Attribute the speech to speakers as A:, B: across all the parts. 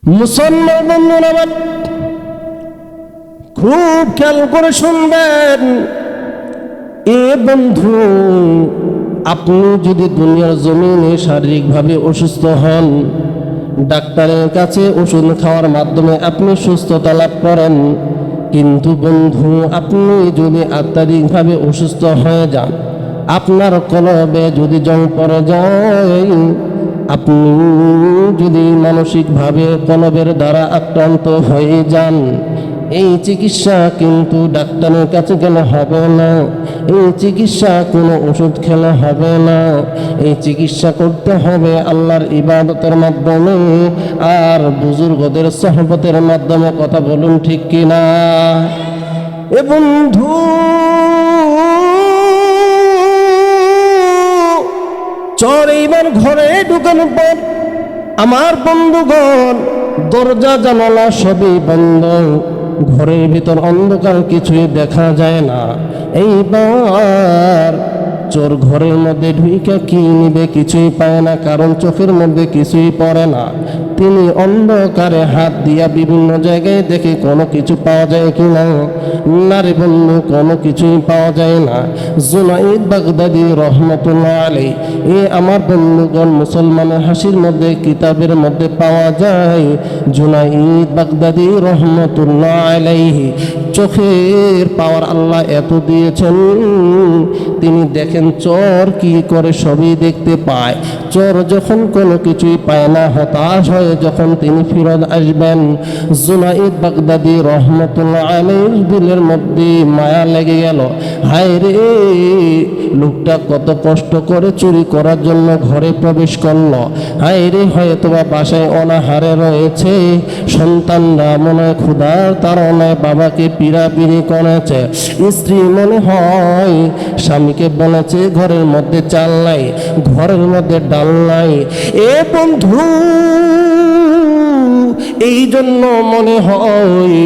A: মুসলমান বন্ধুরা আমার খুব খেয়াল করে শুনবেন। এ বন্ধু, আপনি যদি দুনিয়ার জমিনে শারীরিকভাবে অসুস্থ হন, ডাক্তারের কাছে ওষুধ খাওয়ার মাধ্যমে আপনি সুস্থতা লাভ করেন, কিন্তু বন্ধু আপনি যদি আত্মারিকভাবে অসুস্থ হয়ে যান, আপনার কলবে যদি জং পড়ে যায়, আপনি যদি মানসিকভাবে কলবের দ্বারা আক্রান্ত হয়ে যান, এই চিকিৎসা কিন্তু ডাক্তারের কাছে গেলে হবে না, এই চিকিৎসা কোনো ওষুধ খেলে হবে না, এই চিকিৎসা করতে হবে আল্লাহর ইবাদতের মাধ্যমে আর বুজুর্গদের সহবতের মাধ্যমে। কথা বলুন ঠিক কিনা? এ বন্ধু, চর এইবার ঘরে ঢুকানোর পর আমার বন্ধুগণ দরজা জানালা সবই বন্ধ, ঘরের ভিতর অন্ধকার, কিছুই দেখা যায় না। এইবার চোর ঘরের মধ্যে ঢুইকা কি নিবে কিছুই পায় না, কারণ চোখের মধ্যে কিছুই পড়ে না। তিনি অন্ধকারে হাত দিয়া বিভিন্ন জায়গায় দেখে কোনো কিছু পাওয়া যায় কিনা, না রে বন্ধু, কোনো কিছুই পাওয়া যায় না। জুনাইদ বাগদাদি রহমতুল্লাহ আলাইহি, এ আমার বন্ধুগণ মুসলমানের হাসির মধ্যে কিতাবের মধ্যে পাওয়া যায়। জুনাইদ বাগদাদি রহমতুল্লাহ আলাইহি চোখের পাওয়ার আল্লাহ এত দিয়েছেন, তিনি দেখেন চোর কি করে সবই দেখতে পায়। চোর যখন কোনো কিছুই পায় না, হতাশ হয়ে যখন তিনি ফিরত আসবেন, জুনাইদ বাগদাদি রহমতুল্লাহ আলাইহির দিলের মধ্যে মায়া লেগে গেল। হায় রে, লোকটা কত কষ্ট করে চুরি করার জন্য ঘরে প্রবেশ করলো। হায় রে, হয়তো বা বাসায় অনাহারে রয়েছে, সন্তানরা মনে হয় ক্ষুধার তাড়নায় বাবাকে পিড়াপিড়ি করেছে, স্ত্রী মনে হয় স্বামীকে বলেছে ঘরের মধ্যে চাল নাই, ঘরের মধ্যে ডাল নাই। এ বন্ধু, এই জন্য মনে হয়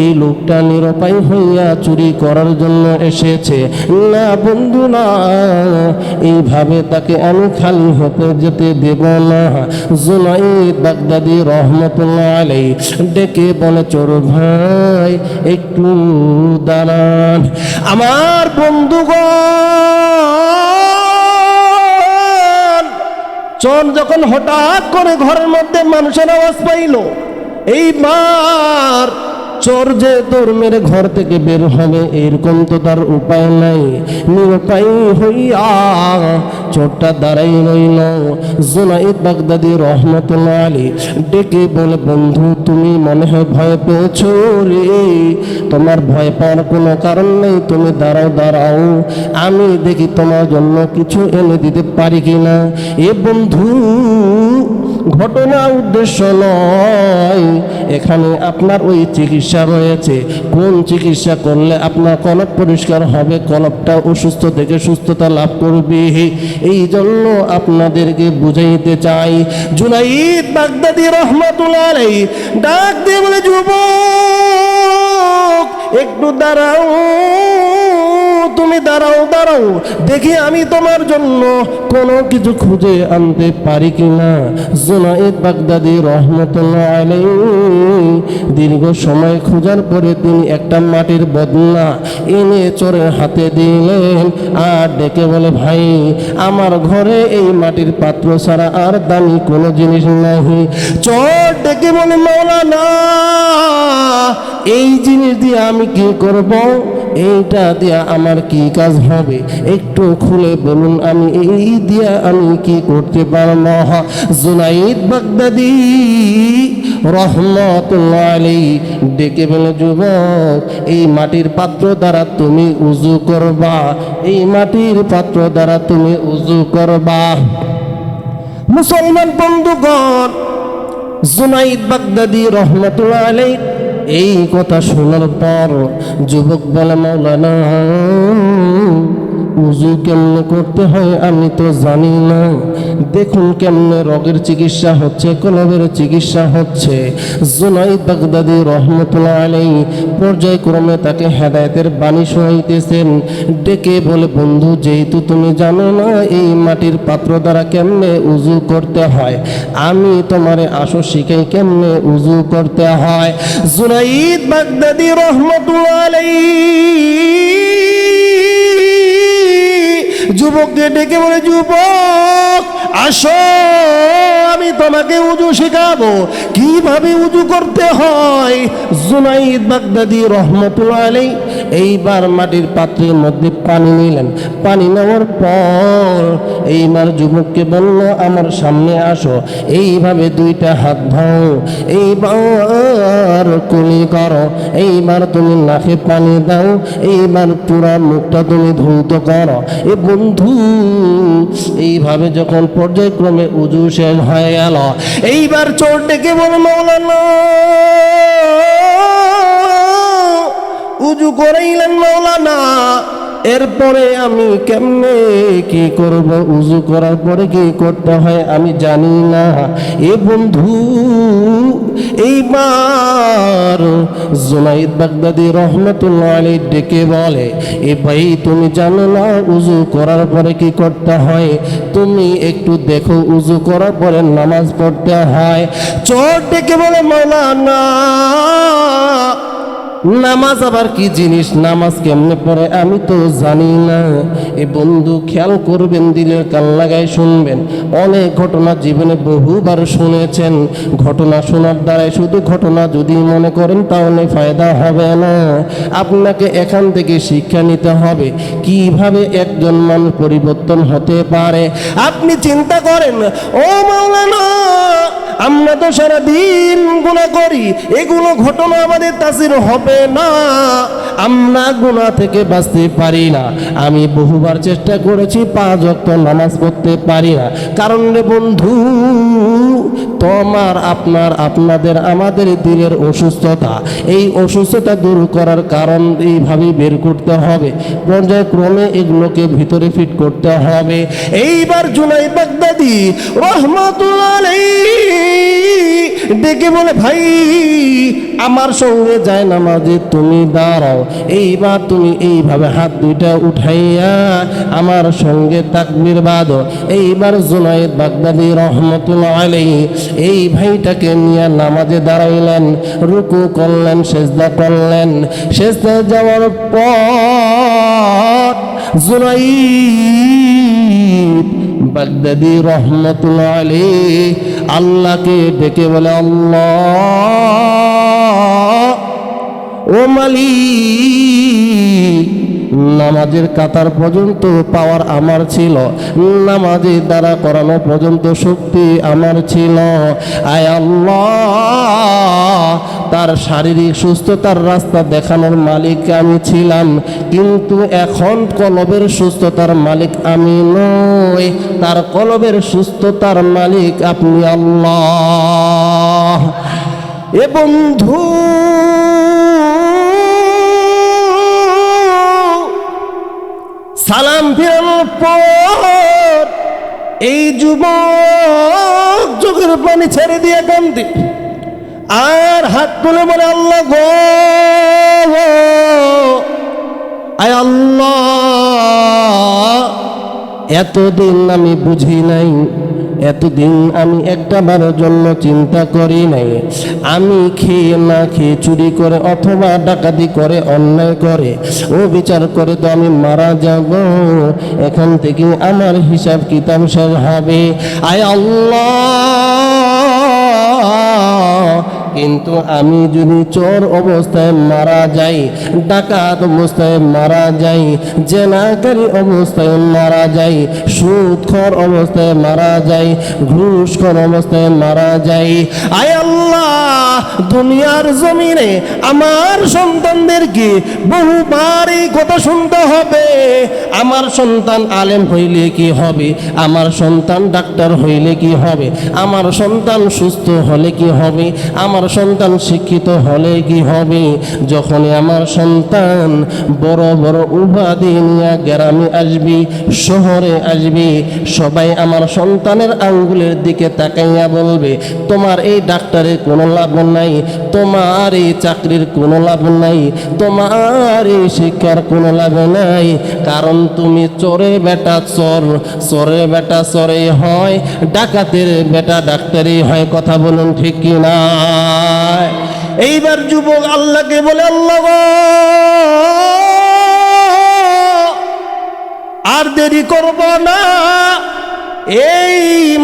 A: এই লোকটা নিরুপায় হইয়া চুরি করার জন্য এসেছে। না বন্ধু না, এইভাবে তাকে আমি খালি হতে যেতে দেব না। জুনাইদ বাগদাদি রহমতুল্লাহ আলাইহি ডেকে বলে, চোর ভাই একটু দাঁড়ান। আমার বন্ধুগণ, চোর যখন হঠাৎ করে ঘরের মধ্যে মানুষের আওয়াজ পাইল, এইবার চোর যে দৌড় মেরে ঘর থেকে বের হবে এরকম তো তার উপায় নাই। নিরুপায় হইয়া চোরটা দাঁড়াই রইল। জুনাইদ বাগদাদি রহমতুল্লাহ আলাইহি ডেকে বলে, বন্ধু তুমি মনে হয় ভয় পেয়েছো রে, তোমার ভয় পাওয়ার কোনো কারণ নেই, তুমি দাঁড়াও দাঁড়াও, আমি দেখি তোমার জন্য কিছু এনে দিতে পারি কিনা। এ বন্ধু, ঘটনা উদ্দেশ্য নয়, এখানে আপনার ওই চিকিৎসা রয়েছে। কোন চিকিৎসা করলে আপনার কলব পরিষ্কার হবে, কলবটা অসুস্থ থেকে সুস্থতা লাভ করবে, এই জন্য আপনাদেরকে বুঝাইতে চাই। জুনাইদ বাগদাদি রহমতুল্লাহ আলাইহি ডাক দিয়ে বলে, যুবক একটু দাঁড়াও, তুমি দাঁড়াও দাঁড়াও, দেখি আমি তোমার জন্য কোনো কিছু খুঁজে আনতে পারি কিনা। জুনাইদ বাগদাদি রহমতুল্লাহ আলাইহি দীর্ঘ সময় খোঁজার পরে তিনি একটা মাটির বদনা এনে চোরের হাতে দিলেন আর ডেকে বলে, ভাই আমার ঘরে এই মাটির পাত্র ছাড়া আর দামি কোনো জিনিস নাই। চোর ডেকে বলে, মাওলানা এই জিনিস দিয়ে আমি কি করব, এইটা দিয়া আমার কি কাজ হবে, একটু খুলে বলুন, আমি এই দিয়া আমি কি করতে পারব। জুনাইদ বাগদাদি রহমতুল্লাহ আলাইহি ডেকে বলে, যুবক এই মাটির পাত্র দ্বারা তুমি উযু করবা, এই মাটির পাত্র দ্বারা তুমি উযু করবা। মুসলমান বন্ধুগণ, জুনাইদ বাগদাদি রহমতুল্লাহ আলাইহি এই কথা শোনার পর যুবক বলে, মাওলানা উজু কেমনে করতে হয় আমি তো জানি না। দেখুন কেমনে রোগের চিকিৎসা হচ্ছে, কলবের চিকিৎসা হচ্ছে। জুনাইদ বাগদাদী রহমতুল্লাহ আলাইহি পর্যায়ক্রমে তাকে হেদায়েতের বাণী শোনাইতেছেন। ডেকে বলে, বন্ধু, যেহেতু তুমি জানো না এই মাটির পাত্র দ্বারা কেমনে উজু করতে হয়, আমি তোমারে আসো শিখাই কেমনে উজু করতে হয়। জুনাইদ বাগদাদী রহমতুল্লাহ আলাইহি যুবককে ডেকে বলে, যুবক আসো, আমি তোমাকে উজু শেখাবো কিভাবে উজু করতে হয়। জুনাইদ বাগদাদী রহমতুল্লাহ আলাইহি এইবার মাটির পাত্রের মধ্যে পানি নিলেন। পানি নেওয়ার পর এইবার যুবককে বলল, আমার সামনে আসো, এইভাবে দুইটা হাত ধরো, এইবার কুলি করো, এইবার তুমি নাকে পানি দাও, এইবার পুরা মুখটা তুমি ধৌত করো। এ বন্ধু, এইভাবে যখন পর্যায়ক্রমে উজু শেষ হয়ে গেল, এইবার চোর ডেকে বল, মাওলানা উজু করাইলেন মাওলানা, এরপরে আমি কেমনে কি করব? উজু করার পরে কি করতে হয় আমি জানি না। এ বন্ধু, এইবার জুনাইদ বাগদাদী রহমতুল্লাহ আলাইহি ডেকে বলে, এ ভাই তুমি জানো না উজু করার পরে কি করতে হয়? তুমি একটু দেখো, উজু করার পরে নামাজ পড়তে হয়। চোর ডেকে বলে, মাওলানা নামাজ আবার কি জিনিস? নামাজ কেমনে পড়ে আমি তো জানি না। এ বন্ধু, খেয়াল করবেন, দিলের কান লাগায় শুনবেন। অনেক ঘটনা জীবনে বহুবার শুনেছেন। ঘটনা শোনার দ্বারাই শুধু ঘটনা যদি মনে করেন তাহলে ফায়দা হবে না। আপনাকে এখান থেকে শিক্ষা নিতে হবে কিভাবে একজন মানুষ পরিবর্তন হতে পারে। আপনি চিন্তা করেন, ও মাওলানা আমরা তো সারাদিন গুনাহ করি, এগুলো ঘটনা আমাদের তাসির হবে না, আমরা গুনাহ থেকে বাঁচতে পারি না। আমি বহুবার চেষ্টা করেছি, 5 ওয়াক্ত নামাজ পড়তে পারি না। কারণ রে বন্ধু, তোমার আপনার আপনাদের আমাদের দিলের অসুস্থতা, এই অসুস্থতা দূর করার কারণ এইভাবে বের করতে হবে, পর্যায়ক্রমে এগুলোকে ভিতরে ফিট করতে হবে। এইবার জুনাইদ বাগদাদী রহমতুল্লাহ আলাইহি ডেকে বলে, ভাই আমার সঙ্গে যায় নামাজে তুমি দাঁড়াও, এইবার তুমি এইভাবে হাত দুইটা উঠাইয়া আমার সঙ্গে তাকবীর বাঁধো। এইবার জুনাইদ বাগদাদী রহমতুল্লাহ আলাইহি এই ভাইটাকে নিয়ে নামাজে দাঁড়াইলেন, রুকু করলেন, সেজদা করলেন। সেজদা যাওয়ার পর জুনাইদ বাগদাদী রহমতুল্লাহ আলাইহি আল্লাহকে ডেকে বলে, আল্লাহ ও মালিক, নামাজের কাতার পর্যন্ত পাওয়ার আমার ছিল, নামাজের দ্বারা করানো পর্যন্ত শক্তি আমার ছিল। আয় আল্লাহ, তার শারীরিক সুস্থতার রাস্তা দেখানোর মালিক আমি ছিলাম, কিন্তু এখন কলবের সুস্থতার মালিক আমি নই, তার কলবের সুস্থতার মালিক আপনি আল্লাহ। এ বন্ধু, সালাম ফিরানোর পর এই যুবক চোখের পানি ছেড়ে দিয়ে কান্দে আর হাত তুলে বলে, আল্লাহ গো, আয় আল্লাহ, এতদিন আমি বুঝি নাই, এতদিন আমি একটাবারের জন্য চিন্তা করি নাই, আমি খেয়ে না খেয়ে চুরি করে অথবা ডাকাতি করে অন্যায় করে ও বিচার করে তো আমি মারা যাব, এখান থেকে আমার হিসাব কিতাব শেষ হবে। আয় আল্লাহ, কিন্তু আমি যদি চোর অবস্থায় মারা যাই, ডাকাত অবস্থায় মারা যাই, জেনাকারী অবস্থায় মারা যাই, সুদখোর অবস্থায় মারা যাই, ঘুষখোর অবস্থায় মারা যাই, আয় আল্লাহ দুনিয়ার জমিনে আমার সন্তানদেরকে বহুবার এই কথা শুনতে হবে, আমার সন্তান আলেম হইলে কি হবে, আমার সন্তান ডাক্তার হইলে কি হবে, আমার সন্তান সুস্থ হলে কি হবে, আমার সন্তান শিক্ষিত হলে কি হবে। যখনই আমার সন্তান বড় বড় উপাধি নিয়ে গ্রামে আসবি, শহরে আসবি, সবাই আমার সন্তানের আঙ্গুলের দিকে তাকাইয়া বলবে, তোমার এই ডাক্তারের কোনো লাভ নাই, তোমার এই চাকরির কোনো লাভ নাই, তোমার এই শিক্ষার কোনো লাভ নাই, কারণ তুমি চোরের বেটা চোর, চোরের বেটা চোরেই হয়, ডাকাতের বেটা ডাক্তারই হয়। কথা বলুন ঠিক কি না? এইবার যুবক আল্লাহকে বলে, আল্লাহ গো, আর দেরি করব না, এই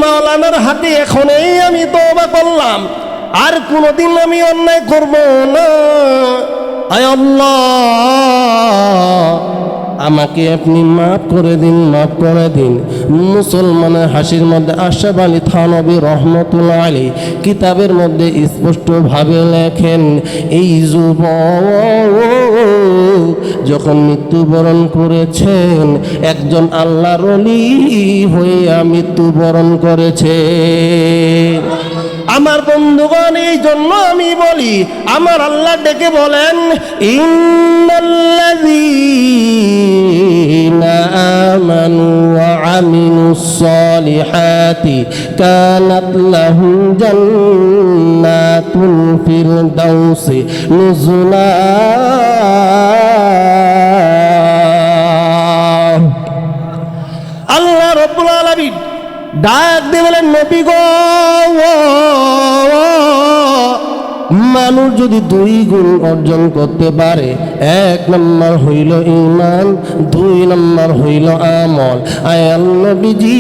A: মাওলানার হাতে এখনই আমি তওবা করলাম, আর কোনোদিন আমি অন্যায় করব না। আয় আল্লাহ, আমাকে আপনি মাফ করে দিন, মাফ করে দিন। মুসলমানের হাসির মধ্যে আশরাফ আলী থানভী রহমতুল্লাহ আলাইহি কিতাবের মধ্যে স্পষ্টভাবে লেখেন, এই যুবক যখন মৃত্যুবরণ করেছেন, একজন আল্লাহর ওলি হইয়া মৃত্যুবরণ করেছে। আমার বন্ধুগণ, এই জন্য আমি বলি, আমার আল্লাহ ডেকে বলেন, ইন্নাল্লাযীনা আমানু ওয়া আমিলুস সালিহাতি কানাত লাহুম জান্নাতুল ফিরদাউসি নুজুলা। আল্লাহ রাব্বুল আলামিন ডাক দিয়ে বলেন, নবী গো, মানুষ যদি 2 গুণ অর্জন করতে পারে, 1 নম্বর হইল ঈমান, 2 নম্বর হইল আমল। আয়াল নবীজি,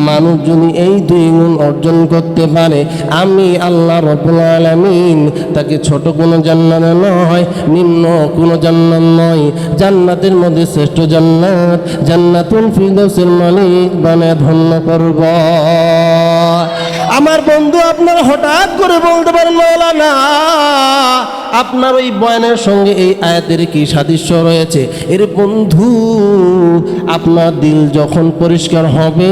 A: মানুষ যদি এই 2 গুণ অর্জন করতে পারে, আমি আল্লাহ রাব্বুল আলামিন তাকে ছোট কোনো জান্নাত নয়, নিম্ন কোনো জান্নাত নয়, জান্নাতের মধ্যে শ্রেষ্ঠ জান্নাত, জান্নাতুল ফিরদাউসের মালিক বানায় ধন্য করব। আমার বন্ধু, আপনারা হঠাৎ করে বলতে পারেন, মাওলানা আপনার ওই বয়ানের সঙ্গে এই আয়াতের কি সাদৃশ্য রয়েছে? এর বন্ধু, আপনার দিল যখন পরিষ্কার হবে,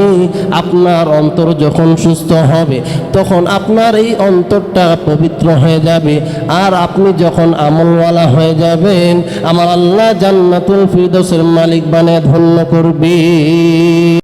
A: আপনার অন্তর যখন সুস্থ হবে, তখন আপনার এই অন্তরটা পবিত্র হয়ে যাবে, আর আপনি যখন আমলওয়ালা হয়ে যাবেন, আমার আল্লাহ জান্নাতুল ফিরদাউসের মালিক বানায় ধন্য করবে।